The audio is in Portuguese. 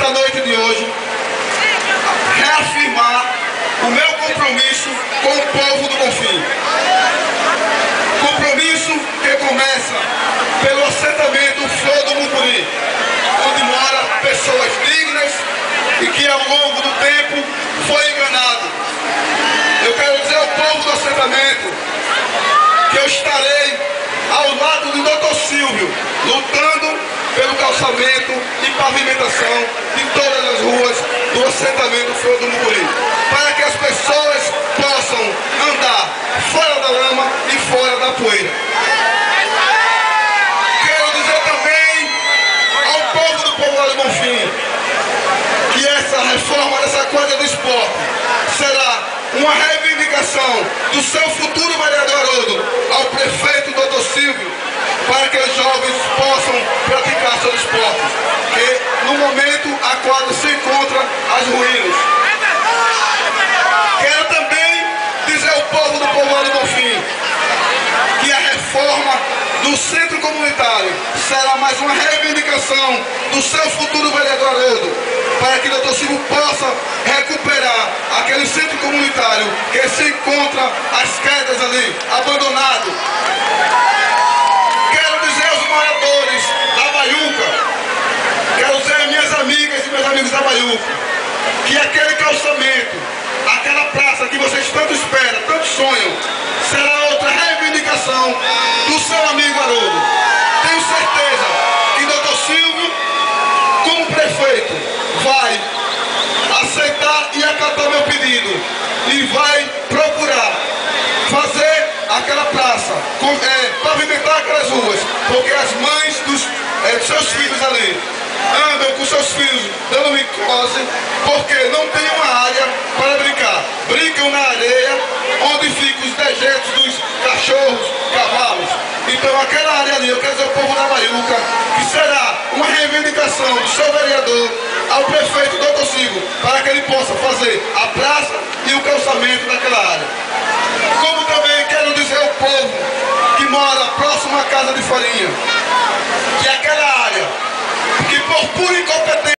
nesta noite de hoje, reafirmar o meu compromisso com o povo do Bonfim. Compromisso que começa pelo assentamento Flor do Mucuri, onde moram pessoas dignas e que ao longo do tempo foi enganado. Eu quero dizer ao povo do assentamento que eu estarei ao lado do Dr. Silvio, lutando pelo calçamento e pavimentação de todas as ruas do assentamento Flor do Mucuri, para que as pessoas possam andar fora da lama e fora da poeira. Quero dizer também ao povo do povoado Bonfim que essa reforma dessa quadra do esporte será uma reivindicação do seu futuro vereador Haroldo ao prefeito Dr. Silvio, para que os jovens possam praticar seus esportes, que no momento a quadra se encontra às ruínas. Quero também dizer ao povo do povoado Bonfim que a reforma do centro comunitário será mais uma reivindicação do seu futuro vereador Haroldo, para que o Dr. Silvio possa recuperar aquele centro comunitário que se encontra às quedas ali, abandonado. Quero dizer aos moradores da Baiuca, quero dizer às minhas amigas e meus amigos da Baiuca, que aquele calçamento, aquela praça que vocês tanto esperam, tanto sonham, será outra reivindicação do seu amigo Haroldo. Tenho certeza que Dr. Silvio, como prefeito, vai aceitar e acatar meu pedido e vai procurar fazer aquela praça, pavimentar aquelas ruas, porque as mães dos seus filhos ali andam com seus filhos dando micose, porque não tem uma área para brincar. Brincam na areia, onde ficam os dejetos dos cachorros, cavalos. Então aquela área ali, eu quero dizer ao povo da Baiuca, que será uma reivindicação do seu vereador ao prefeito Dr. Silvio, para que ele possa fazer a praça e o calçamento daquela área. Como também quero dizer ao povo que mora próximo à Casa de Farinha, que aquela área, que por pura